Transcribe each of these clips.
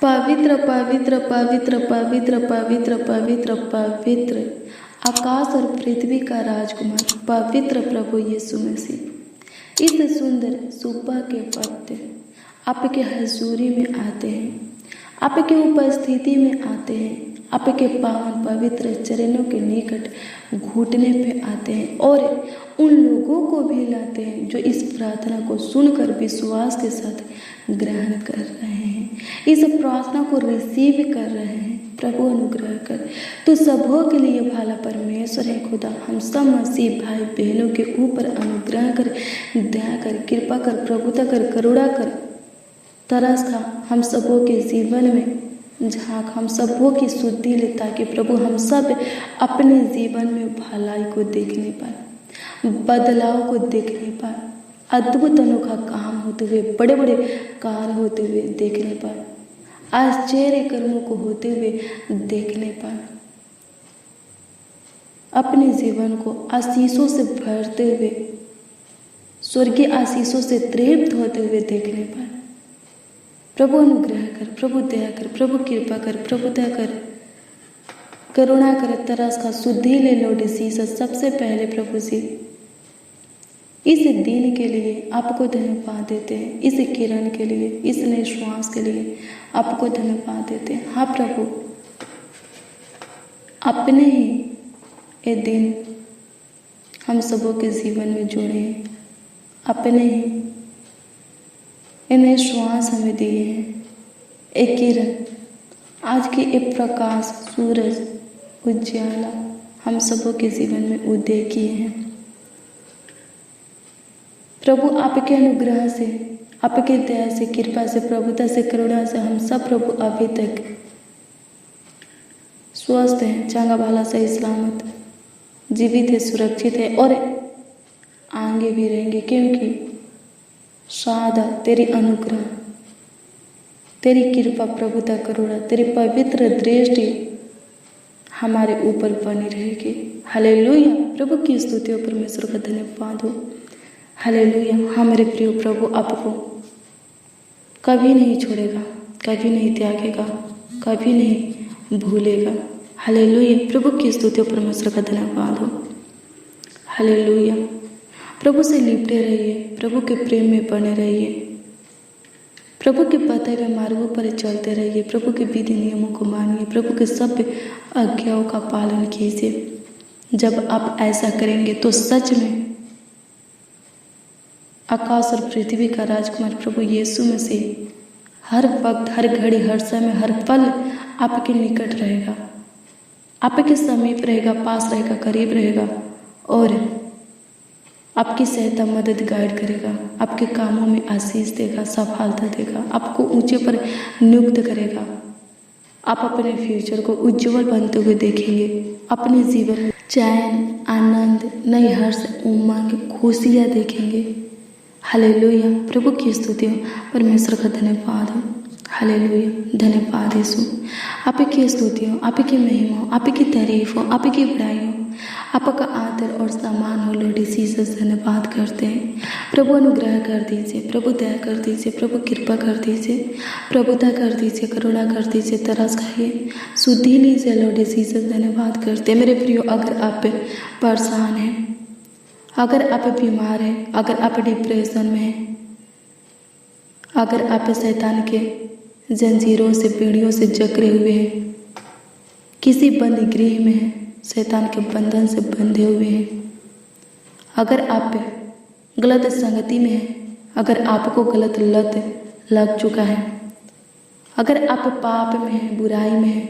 पवित्र पवित्र पवित्र पवित्र पवित्र पवित्र पवित्र आकाश और पृथ्वी का राजकुमार पवित्र प्रभु यीशु मसीह, इस सुंदर सुबह के वक्त आपके हजूरी में आते हैं, आपके उपस्थिति में आते हैं, आपके पावन पवित्र चरणों के निकट घुटने पे आते हैं और उन लोगों को भी लाते हैं जो इस प्रार्थना को सुनकर विश्वास के साथ ग्रहण कर रहे हैं, इस प्रार्थना को रिसीव कर रहे हैं। प्रभु अनुग्रह कर, तो सबों के लिए भला परमेश्वर है खुदा। हम सब मसीह भाई बहनों के ऊपर अनुग्रह कर, दया कर, कृपा कर, प्रभुता कर, करुणा कर, तरस खा हम सबों के जीवन में झांक, हम सबों की शुद्धि ले, ताकि प्रभु हम सब अपने जीवन में भलाई को देखने पाए, बदलाव को देखने पाए, अद्भुत अनोखा काम होते हुए, बड़े बड़े कार्य होते हुए देखने पाए, आश्चर्य कर्मों को होते हुए देखने पाए, अपने जीवन को आशीषों से भरते हुए, स्वर्गीय आशीषों से तृप्त होते हुए देखने पाए। प्रभु अनुग्रह कर, प्रभु दया कर, प्रभु कृपा कर, प्रभु दया कर, करुणा कर, तरस का शुद्धि ले लो जीसस। सबसे पहले प्रभु जी इस दिन के लिए आपको धन्यवाद देते हैं, इस किरण के लिए, इस नए श्वास के लिए आपको धन्यवाद देते हैं। हाँ प्रभु, अपने ही ये दिन हम सबों के जीवन में जोड़े हैं, अपने ही नए श्वास हमें दिए हैं, एक किरण, आज की एक प्रकाश, सूरज, उज्ज्वला हम सबों के जीवन में उदय किए हैं। प्रभु आपके अनुग्रह से, आपके दया से, कृपा से, प्रभुता से, करुणा से हम सब प्रभु अभी तक स्वस्थ हैं, चंगा भला सही सलामत जीवित है, सुरक्षित है और आगे भी रहेंगे, क्योंकि शादा तेरी अनुग्रह, तेरी कृपा, प्रभुता, करुणा, तेरी पवित्र दृष्टि हमारे ऊपर बनी रहेगी। हालेलुया। प्रभु की स्तुति हो, परमेश्वर का धन्यवाद हो। हालेलुया। हाँ मेरे प्रिय प्रभु आपको कभी नहीं छोड़ेगा, कभी नहीं त्यागेगा, कभी नहीं भूलेगा। हालेलुया। प्रभु की स्तुति हो, परमेश्वर का धन्यवाद हो। हालेलुया। प्रभु से लिपटे रहिए, प्रभु के प्रेम में बने रहिए, प्रभु के बताए हुए मार्गों पर चलते रहिए, प्रभु के विधि नियमों को मानिए, प्रभु के सब आज्ञाओं का पालन कीजिए। जब आप ऐसा करेंगे तो सच में आकाश और पृथ्वी का राजकुमार प्रभु यीशु मसीह हर वक्त, हर घड़ी, हर समय, हर पल आपके निकट रहेगा, आपके समीप रहेगा, पास रहेगा, करीब रहेगा और आपकी सहायता, मदद, गाइड करेगा, आपके कामों में आशीष देगा, सफलता देगा, आपको ऊंचे पर नियुक्त करेगा। आप अपने फ्यूचर को उज्जवल बनते हुए देखेंगे, अपने जीवन में चैन, आनंद, नई हर्ष, उमंग, खुशियाँ देखेंगे। हालेलुया। प्रभु की स्तुति हो, परमेश्वर का धन्यवाद हो। हालेलुया। धन्यवाद यीशु। आपकी स्तुति हो, आपकी महिमा हो, आपकी तारीफ हो, आपकी बड़ाई हो, आपका आदर और सम्मान हो। लॉर्ड जीसस धन्यवाद करते हैं। प्रभु अनुग्रह कर दीजिए, प्रभु दया कर दीजिए, प्रभु कृपा कर दीजिए, प्रभुता कर दीजिए, करुणा कर दीजिए, तरस खाइए, शुद्धि लीजिए। लॉर्ड जीसस धन्यवाद करते हैं। मेरे प्रियो, अगर आप परेशान हैं, अगर आप बीमार हैं, अगर आप डिप्रेशन में हैं, अगर आप शैतान के जंजीरों से, पीढ़ियों से जकड़े हुए हैं, किसी बंद गृह में हैं, शैतान के बंधन से बंधे हुए हैं, अगर आप गलत संगति में हैं, अगर आपको गलत लत लग चुका है, अगर आप पाप में हैं, बुराई में हैं,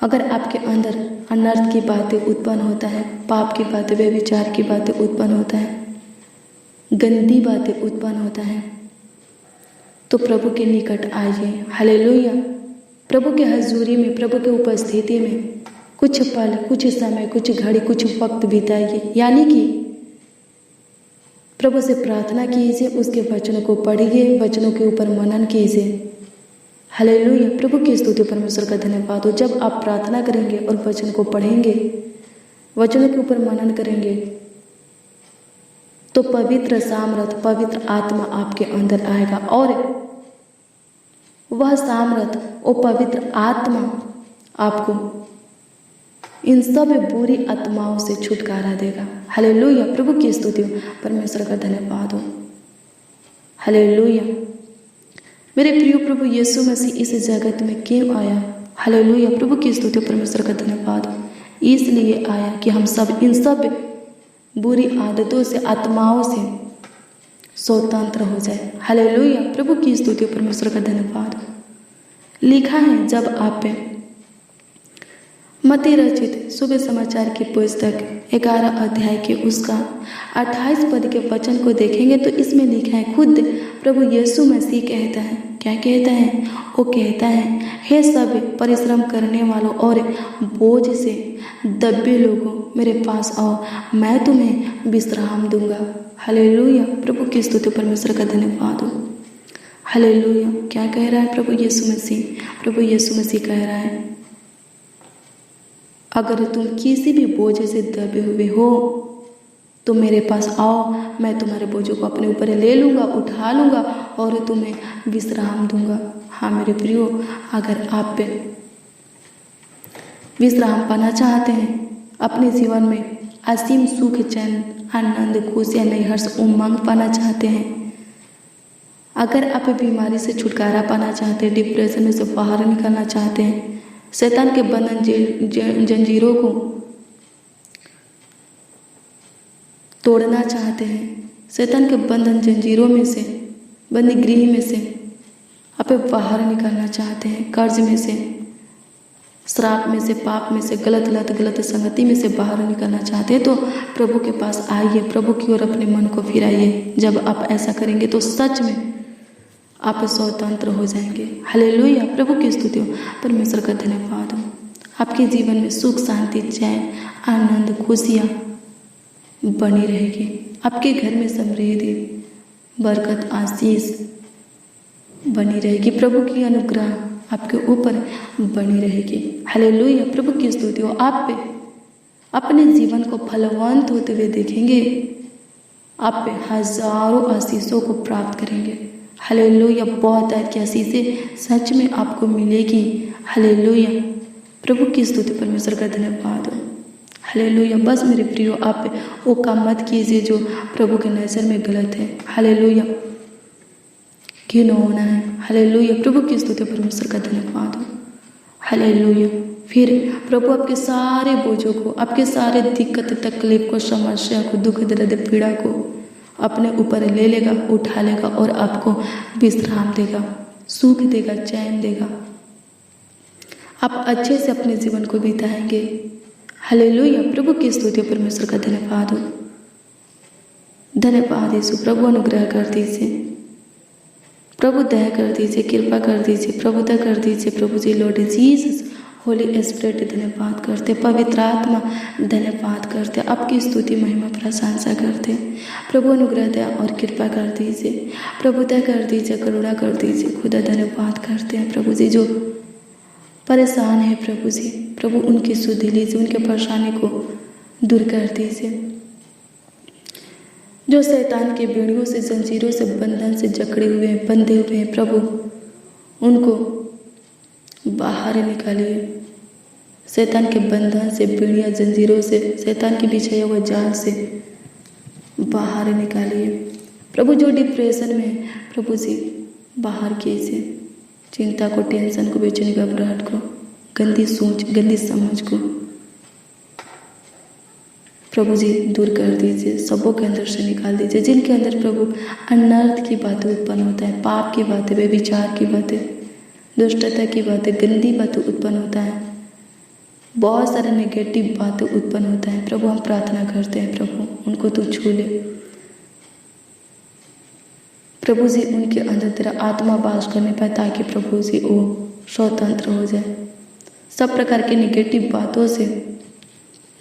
अगर आपके अंदर अनर्थ की बातें उत्पन्न होता है, पाप की बातें, व्यभिचार की बातें उत्पन्न होता है, गंदी बातें उत्पन्न होता है, तो प्रभु के निकट आइए। हालेलुया। प्रभु के हजूरी में, प्रभु के उपस्थिति में कुछ पल, कुछ समय, कुछ घड़ी, कुछ वक्त बिताइए, यानी कि प्रभु से प्रार्थना कीजिए, उसके वचनों को पढ़िए, वचनों के ऊपर मनन कीजिए। हालेलुया। प्रभु की स्तुति, परमेश्वर का धन्यवाद हो। जब आप प्रार्थना करेंगे और वचन को पढ़ेंगे, वचनों के ऊपर मनन करेंगे, तो पवित्र सामर्थ, पवित्र आत्मा आपके अंदर आएगा और वह सामर्थ, वो पवित्र आत्मा आपको इन सब बुरी आत्माओं से छुटकारा देगा। हालेलुया, प्रभु की स्तुति हो, परमेश्वर का धन्यवाद हो। हालेलुया। मेरे प्रिय प्रभु यीशु मसीह इस जगत में क्यों आया? हालेलुया, प्रभु की स्तुति हो, परमेश्वर का धन्यवाद हो। इसलिए आया कि हम सब इन सब बुरी आदतों से, आत्माओं से स्वतंत्र हो जाए। हालेलुया, प्रभु की स्तुति हो, परमेश्वर का धन्यवाद हो। लिखा है, जब आप मत्ती रचित शुभ समाचार की पुस्तक 11 अध्याय के उसका 28 पद के वचन को देखेंगे तो इसमें लिखा है, खुद प्रभु यीशु मसीह कहता है, क्या कहता है? वो कहता है, हे सब परिश्रम करने वालों और बोझ से दबे लोगों, मेरे पास आओ, मैं तुम्हें विश्राम दूंगा। हालेलुया, प्रभु की स्तुति, परमेश्वर का धन्यवाद हो। हालेलुया, क्या कह रहा है प्रभु यीशु मसीह? प्रभु यीशु मसीह कह रहा है, अगर तुम किसी भी बोझ से दबे हुए हो तो मेरे पास आओ, मैं तुम्हारे बोझों को अपने ऊपर ले लूँगा, उठा लूँगा और तुम्हें विश्राम दूंगा। हाँ मेरे प्रियो, अगर आप विश्राम पाना चाहते हैं, अपने जीवन में असीम सुख, चैन, आनंद, खुशियाँ, नई हर्ष, उमंग पाना चाहते हैं, अगर आप बीमारी से छुटकारा पाना चाहते हैं, डिप्रेशन में से बाहर निकलना चाहते हैं, शैतान के बंधन जंजीरों को तोड़ना चाहते हैं, शैतान के बंधन जंजीरों में से, बंदी गृह में से आप बाहर निकलना चाहते हैं, कर्ज में से, श्राप में से, पाप में से, गलत लत, गलत संगति में से बाहर निकलना चाहते हैं तो प्रभु के पास आइए, प्रभु की ओर अपने मन को फिराइए। जब आप ऐसा करेंगे तो सच में आप स्वतंत्र हो जाएंगे। हालेलुया, प्रभु की स्तुति हो, परमेश्वर का धन्यवाद हो। आपके जीवन में सुख, शांति, चैन, आनंद, खुशियाँ बनी रहेगी। आपके घर में समृद्धि, बरकत, आशीष बनी रहेगी। प्रभु की अनुग्रह आपके ऊपर बनी रहेगी। हालेलुया, प्रभु की स्तुति हो। आप पे अपने जीवन को फलवंत होते हुए देखेंगे, आप पे हजारों आशीषों को प्राप्त करेंगे। हालेलुया, बहुत की आशीषें सच में आपको मिलेगी। हालेलुया, प्रभु की स्तुति, परमेश्वर का धन्यवाद हो। हालेलुया, बस मेरे प्रियो, आप वो काम मत कीजिए जो प्रभु के नज़र में गलत है। हालेलुया, क्यों न होना है। हालेलुया, प्रभु की स्तुति, परमेश्वर का धन्यवाद हो। हालेलुया, फिर प्रभु आपके सारे बोझों को, आपके सारे दिक्कत, तकलीफ को, समस्या को, दुख, दर्द, पीड़ा को अपने ऊपर ले लेगा, उठा लेगा और आपको विश्राम देगा, सुख देगा, चैन देगा। आप अच्छे से अपने जीवन को बिताएंगे। हालेलुया, प्रभु की स्तुति, परमेश्वर का धन्यवाद हो। धन्यवाद यीशु, प्रभु अनुग्रह कर दीजिए, प्रभु दया कर दीजिए, कृपा कर दीजिए, प्रभुता कर दीजिए। प्रभु जी, लॉर्ड जीसस, होली स्पिरिट धन्यवाद करते, पवित्र आत्मा धन्यवाद करते, आपकी स्तुति, महिमा, प्रशंसा करते। प्रभु अनुग्रह दया और कृपा कर दीजिए, प्रभुता कर दीजिए, करुणा कर दीजिए। खुदा धन्यवाद करते हैं प्रभु जी, जो परेशान है प्रभु जी, प्रभु उनकी सुधि लीजिए, उनके परेशानी को दूर कर दीजिए। जो शैतान के बेड़ियों से, जंजीरों से, बंधन से जकड़े हुए हैं, बंधे हुए हैं, प्रभु उनको बाहर निकालिए। शैतान के बंधन से, बेड़ियाँ, जंजीरों से, शैतान के बिछाया हुआ जाल से बाहर निकालिए। प्रभु जो डिप्रेशन में, प्रभु जी बाहर कीजिए। चिंता को, टेंशन को, बेचैनी, घबराहट को, गंदी सोच, गंदी समझ को प्रभु जी दूर कर दीजिए, सबों के अंदर से निकाल दीजिए। जिनके अंदर प्रभु अनर्थ की बातें उत्पन्न होता है, पाप की बातें, व्यभिचार की बातें, दुष्टता की बातें, गंदी बातें उत्पन्न होता है, बहुत सारे नेगेटिव बातें उत्पन्न होता है, प्रभु हम प्रार्थना करते हैं, प्रभु उनको तू छू ले। प्रभु जी उनके अंदर तेरा आत्मा वास करने पाए, ताकि प्रभु जी वो स्वतंत्र हो जाए, सब प्रकार के नेगेटिव बातों से,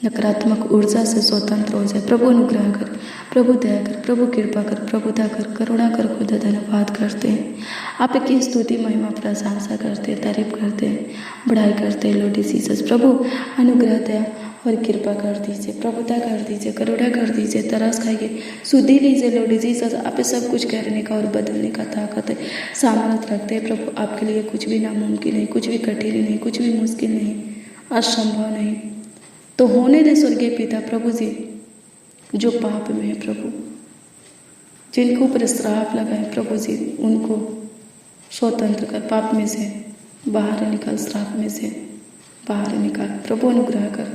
नकारात्मक ऊर्जा से स्वतंत्र हो जाए। प्रभु अनुग्रह कर, प्रभु दया कर, प्रभु कृपा कर, प्रभुता कर, करुणा कर। खुदा धन्यवाद करते हैं, आपकी स्तुति, महिमा, प्रशंसा करते हैं, तारीफ करते हैं, बढ़ाई करते हैं। लॉर्ड जीसस, प्रभु अनुग्रह दया और कृपा कर दीजिए, प्रभुता कर दीजिए, करुणा कर दीजिए, तरस खाइए, सुधी लीजिए लॉर्ड जीसस। आप सब कुछ करने का और बदलने का ताकत है, सामर्थ्य रखते हैं प्रभु। आपके लिए कुछ भी नामुमकिन नहीं, कुछ भी कठिन नहीं, कुछ भी मुश्किल नहीं, असंभव नहीं। तो होने दे स्वर्गीय पिता प्रभु जी, जो पाप में है प्रभु, जिनको ऊपर श्राप लगा है प्रभु जी, उनको स्वतंत्र कर, पाप में से बाहर निकाल, श्राप में से बाहर निकाल। प्रभु अनुग्रह कर,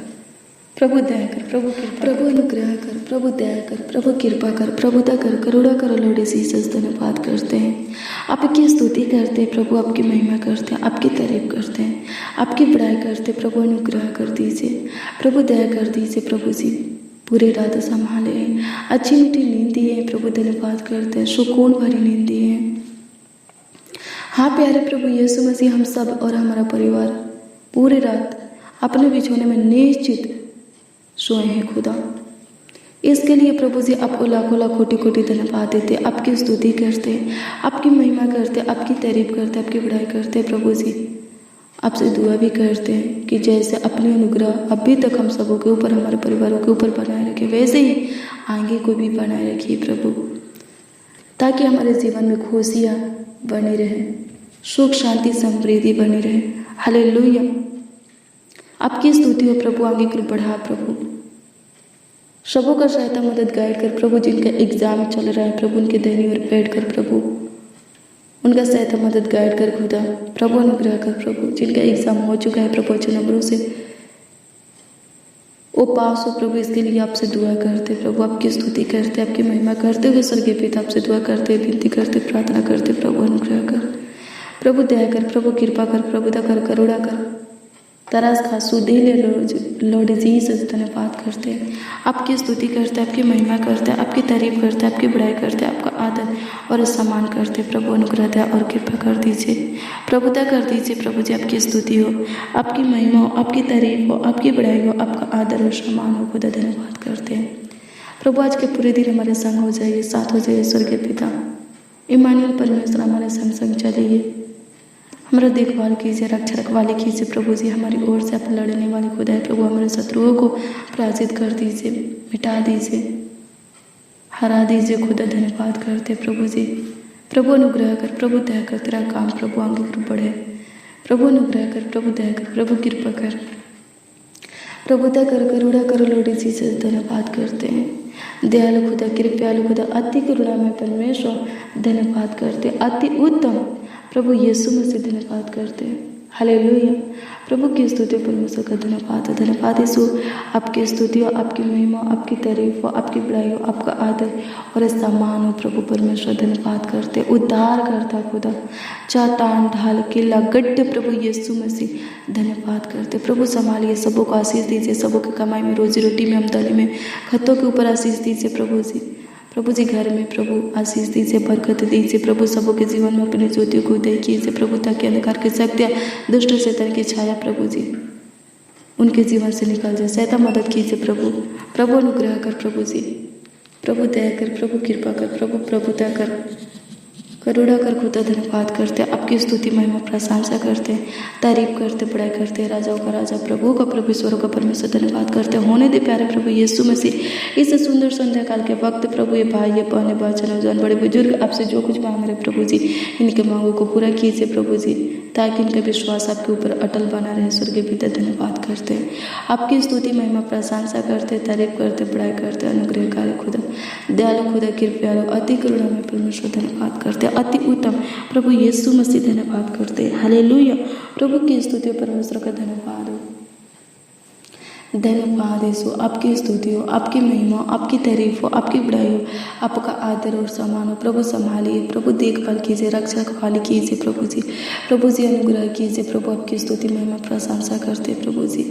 प्रभु दया कर, प्रभु कृपा, प्रभु अनुग्रह कर, प्रभु दया कर, प्रभु कृपा कर, प्रभुता कर, करुणा कर लॉर्ड जीसस। धन्यवाद करते हैं, आपकी स्तुति करते हैं प्रभु, आपकी महिमा करते हैं, आपकी तारीफ करते हैं, आपकी बड़ाई करते हैं। प्रभु अनुग्रह कर दीजिए, प्रभु दया कर दीजिए प्रभु जी। पूरी रात संभाले, अच्छी मीठी नींद दी है प्रभु, धन्यवाद करते हैं, सुकून भरी नींद दी है। हाँ प्यारे प्रभु यीशु मसीह, हम सब और हमारा परिवार पूरी रात अपने बिछौने में निश्चित सोए हैं खुदा। इसके लिए प्रभु जी आपको लाखों लाख कोटि कोटि धन्यवाद देते, आपकी स्तुति करते, आपकी महिमा करते, आपकी तारीफ करते, आपकी बड़ाई करते। प्रभु जी आपसे दुआ भी करते हैं कि जैसे अपने अनुग्रह अभी तक हम सबों के ऊपर, हमारे परिवारों के ऊपर बनाए रखे, वैसे ही आगे को भी बनाए रखिए प्रभु, ताकि हमारे जीवन में खुशियाँ बनी रहे, सुख शांति समृद्धि बनी रहे। हालेलुया। आपकी स्तुति हो प्रभु, आगे को बढ़ा प्रभु, सबों का सहायता मदद गाइड कर प्रभु। जिनका एग्जाम चल रहा है प्रभु, उनके दाहिनी ओर बैठ कर प्रभु, उनका सहायता मदद गाइड कर खुदा। प्रभु अनुग्रह कर प्रभु, जिनका एग्जाम हो चुका है प्रभु, अच्छे नंबरों से वो पास हो प्रभु, इसके लिए आपसे दुआ करते प्रभु, आपकी स्तुति करते, आपकी महिमा करते हुए स्वर्गीय पिता आपसे दुआ करते, विनती करते, प्रार्थना करते। प्रभु अनुग्रह कर, प्रभु दया कर, प्रभु कृपा कर, प्रभुता कर, करुणा कर, तरस खा, सुधी ले लॉर्ड जीसस। धन्यवाद करते हैं, आपकी स्तुति करते, आपकी महिमा करते, आपकी तारीफ करते, आपकी बड़ाई करते, आपका आदर और सम्मान करते। प्रभु अनुग्रह दया और कृपा कर दीजिए, प्रभुता कर दीजिए प्रभु जी। आपकी स्तुति हो, आपकी महिमा हो, आपकी तारीफ हो, आपकी बड़ाई हो, आपका आदर और सम्मान हो खुदा। धन्यवाद करते हैं प्रभु, आज के पूरे दिन हमारे संग हो जाइए, साथ हो जाइए स्वर्गीय पिता। इमानुएल परमेश्वर हमारे संग संग चलिए, हमारा देखभाल कीजिए, रक्षा रखवाली कीजिए प्रभु जी। हमारी ओर से आप लड़ने वाले खुदा है प्रभु, हमारे शत्रुओं को पराजित कर दीजिए, मिटा दीजिए, हरा दीजिए खुदा। धन्यवाद करते प्रभु जी। प्रभु अनुग्रह कर, प्रभु दया कर, तेरा काम प्रभु आगे पर बढ़े। प्रभु अनुग्रह कर, प्रभु दया कर, प्रभु कृपा कर, प्रभुता कर, करुणा कर लॉर्ड जीसस। धन्यवाद करते हैं दयालु खुदा, कृपयालु खुदा, अति करुणा में परमेश्वर। धन्यवाद करते, अति उत्तम प्रभु यीशु मसीह। धन्यवाद करते हैं, हालेलुया। प्रभु की स्तुति परमेश्वर का धन्यवाद है। धन्यवाद यीशु, आपकी स्तुति हो, आपकी महिमा, आपकी तारीफ हो, आपकी बड़ाई हो, आपका आदर और सम्मान हो प्रभु परमेश्वर। धन्यवाद करते, उद्धार करता खुदा, चातान ढाल किला गड्ढे प्रभु यीशु मसीह। धन्यवाद करते प्रभु, संभालिए, सबों को आशीष दीजिए, सबों की कमाई में, रोजी रोटी में, आमदनी में, खतों के ऊपर आशीष दीजिए प्रभु जी। प्रभु जी घर में प्रभु आशीष दीजिए, बरकत दीजिए प्रभु, सबों के जीवन में अपने ज्योतियों को उदय कीजिए प्रभु, ताकि अंधकार की शक्तियाँ, दुष्ट शैतान की छाया प्रभु जी उनके जीवन से निकल जाए। सहायता मदद कीजिए प्रभु, प्रभु अनुग्रह कर प्रभु जी, प्रभु दया कर, प्रभु कृपा कर, प्रभु प्रभुता कर, करुणा कर खुदा। धन्यवाद करते, आपकी स्तुति महिमा प्रशंसा करते, तारीफ करते, बड़ाई करते, राजाओं का राजा, प्रभु का प्रभु, ईश्वरों का परमेश्वर। धन्यवाद करते, होने दे प्यारे प्रभु यीशु मसीह इस सुंदर संध्या काल के वक्त प्रभु, ये भाई, ये बहने, बच्चे, नौजवान, बड़े बुजुर्ग आपसे जो कुछ मांग रहे प्रभु जी, इनके मांगों को पूरा कीजिए प्रभु जी, ताकि इनका विश्वास आपके ऊपर अटल बना रहे स्वर्गीय पिता। धन्यवाद करते हैं, आपकी स्तुति महिमा प्रशंसा करते, तारीफ करते, बड़ाई करते, अनुग्रहकारी खुदा, दयालु खुदा, कृपयालु, अति करुणा में परमेश्वर। धन्यवाद करते, अति उत्तम प्रभु यीशु मसीह। धन्यवाद करते, हालेलुया। प्रभु की स्तुति परमेश्वर का धन्यवाद हो, धन्यवाद यीशु। आपकी स्तुति हो, आपकी महिमा, आपकी तारीफ हो, आपकी बड़ाई हो, आपका आदर और सम्मान हो प्रभु। संभालिए प्रभु, देखभाल कीजिए, रक्षा रखवाली कीजिए प्रभु जी, प्रभु जी अनुग्रह कीजिए प्रभु, आपकी स्तुति महिमा प्रशंसा करते प्रभु जी।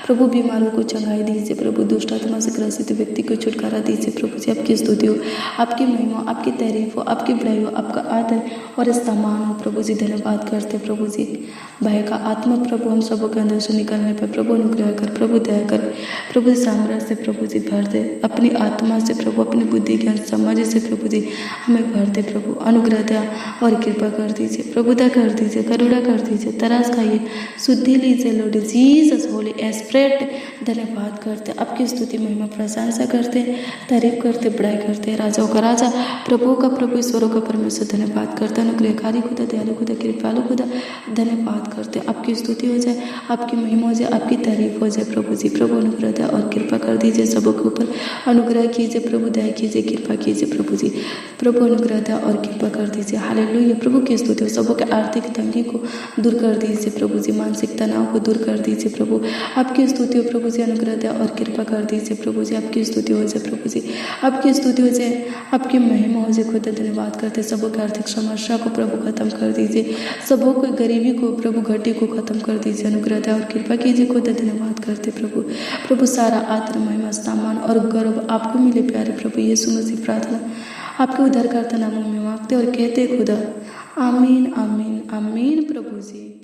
प्रभु बीमारों को चंगाई दीजिए प्रभु, दुष्ट आत्मा से ग्रसित व्यक्ति को छुटकारा दीजिए प्रभु जी। आपकी स्तुति हो, आपकी महिमा, आपकी तारीफ हो, आपकी बड़ाई हो, आपका आदर और सम्मान हो प्रभु जी। धन्यवाद करते प्रभु जी। भय का आत्मा प्रभु हम सबों के अंदर से निकलने पर प्रभु अनुग्रह कर, प्रभु दया कर प्रभु जी सामर्थ्य से प्रभु जी भर दे, अपनी आत्मा से प्रभु, अपनी बुद्धि ज्ञान समझ से प्रभु जी हमें भर दे प्रभु। अनुग्रह दया और कृपा कर दीजिए, प्रभुता कर दीजिए, करुणा कर दीजिए, तरस खाइए, शुद्धि लीजिए लॉर्ड जीसस होली एस्पिरिट। धन्यवाद करते, आपकी स्तुति महिमा प्रशंसा करते, तारीफ करते, बड़ाई करते, राजाओं का राजा, प्रभु का प्रभु, ईश्वरों का परमेश्वर धन्यवाद करते, अनुग्रहकारी खुदा, दयालु खुदा, कृपालु खुदा धन्यवाद करते। आपकी स्तुति हो जाए, आपकी महिमा हो जाए, आपकी तारीफ हो जाए प्रभु जी। प्रभु अनुग्रह दया और कृपा कर दीजिए, सबों के ऊपर अनुग्रह कीजिए प्रभु, दया कीजिए, कृपा कीजिए प्रभु जी। प्रभु अनुग्रह दया और कृपा कर दीजिए। हालेलुया। प्रभु की स्तुति हो, सबों के आर्थिक तंगी को दूर कर दीजिए प्रभु जी, मानसिक तनाव को दूर कर दीजिए प्रभु। आपकी स्तुति हो प्रभु जी, अनुग्रह दया और कृपा कर दीजिए प्रभु जी। आपकी स्तुति हो जाए प्रभु जी, आपकी स्तुति हो जाए, आपकी महिमा हो जाए खुदा। धन्यवाद करते, सबों की आर्थिक समस्या को प्रभु खत्म कर दीजिए, सबों को गरीबी को प्रभु घटी को खत्म कर दीजिए, अनुग्रह दया और कृपा कीजिए खुदा। धन्यवाद करते प्रभु। प्रभु सारा आदर महिमा सम्मान और गौरव आपको मिले प्यारे प्रभु यीशु मसीह। प्रार्थना आपके उद्धारकर्ता नामों में मांगते और कहते खुदा, आमीन आमीन आमीन प्रभु जी।